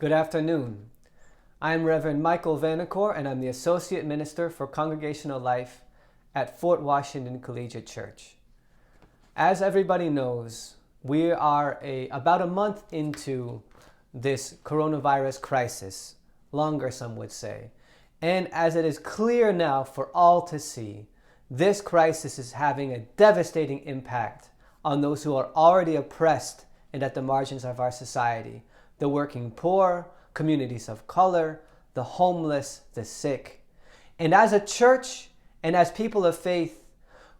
Good afternoon. I'm Reverend Michael Vanacore, and I'm the Associate Minister for Congregational Life at Fort Washington Collegiate Church. As everybody knows, we are about a month into this coronavirus crisis, longer some would say. And as it is clear now for all to see, this crisis is having a devastating impact on those who are already oppressed and at the margins of our society: the working poor, communities of color, the homeless, the sick. And as a church and as people of faith,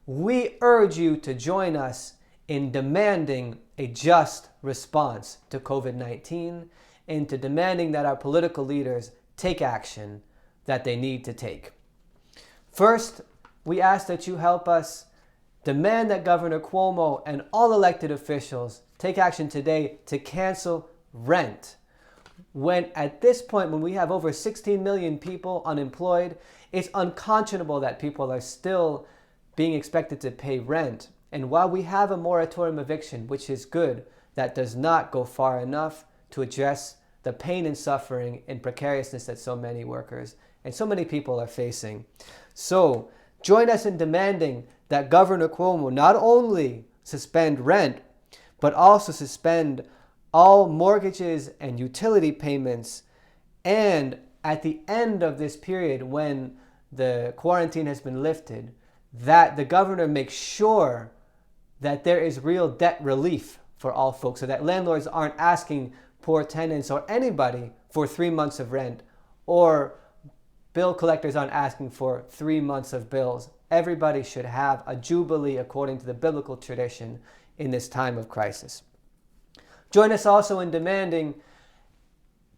we urge you to join us in demanding a just response to COVID-19 and to demanding that our political leaders take action that they need to take. First, we ask that you help us demand that Governor Cuomo and all elected officials take action today to cancel rent. When at this point, when we have over 16 million people unemployed, it's unconscionable that people are still being expected to pay rent. And while we have a moratorium eviction, which is good, that does not go far enough to address the pain and suffering and precariousness that so many workers and so many people are facing. So join us in demanding that Governor Cuomo not only suspend rent, but also suspend all mortgages and utility payments. And at the end of this period, when the quarantine has been lifted, that the governor makes sure that there is real debt relief for all folks, so that landlords aren't asking poor tenants or anybody for 3 months of rent, or bill collectors aren't asking for 3 months of bills. Everybody should have a jubilee according to the biblical tradition in this time of crisis. Join us also in demanding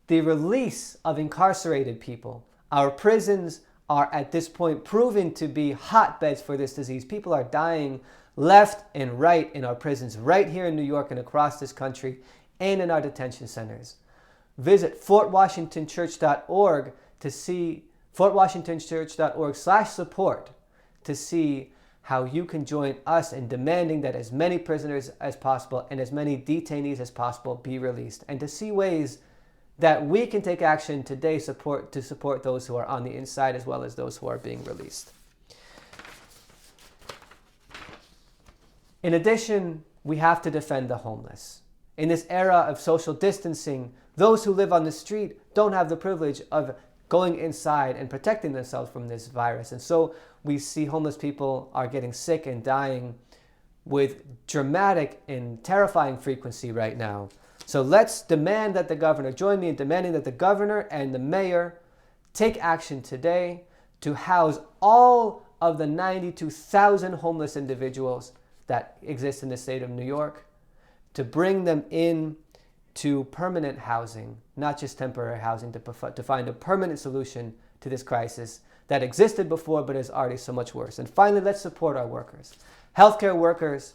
the release of incarcerated people. Our prisons are at this point proven to be hotbeds for this disease. People are dying left and right in our prisons, right here in New York and across this country, and in our detention centers. Visit fortwashingtonchurch.org to see fortwashingtonchurch.org/support to see how you can join us in demanding that as many prisoners as possible and as many detainees as possible be released, and to see ways that we can take action today to support those who are on the inside as well as those who are being released. In addition, we have to defend the homeless. In this era of social distancing, those who live on the street don't have the privilege of going inside and protecting themselves from this virus. And so we see homeless people are getting sick and dying with dramatic and terrifying frequency right now. So let's demand that the governor, join me in demanding that the governor and the mayor take action today to house all of the 92,000 homeless individuals that exist in the state of New York, to bring them in to permanent housing, not just temporary housing, to find a permanent solution to this crisis that existed before but is already so much worse. And finally, let's support our workers. Healthcare workers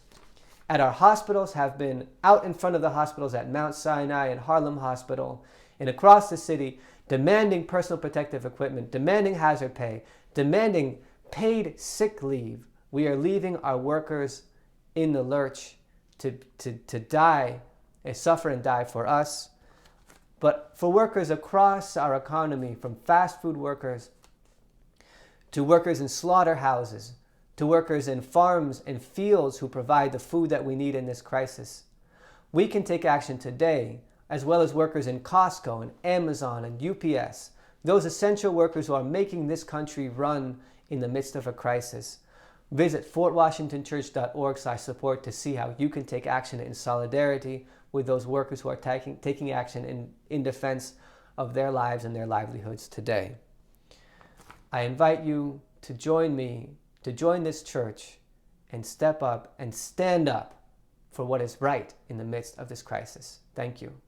at our hospitals have been out in front of the hospitals at Mount Sinai and Harlem Hospital and across the city, demanding personal protective equipment, demanding hazard pay, demanding paid sick leave. We are leaving our workers in the lurch to die, suffer and die for us. But for workers across our economy, from fast food workers to workers in slaughterhouses, to workers in farms and fields who provide the food that we need in this crisis, we can take action today, as well as workers in Costco and Amazon and UPS, those essential workers who are making this country run in the midst of a crisis. Visit fortwashingtonchurch.org/support to see how you can take action in solidarity with those workers who are taking action in defense of their lives and their livelihoods today. I invite you to join me, to join this church, and step up and stand up for what is right in the midst of this crisis. Thank you.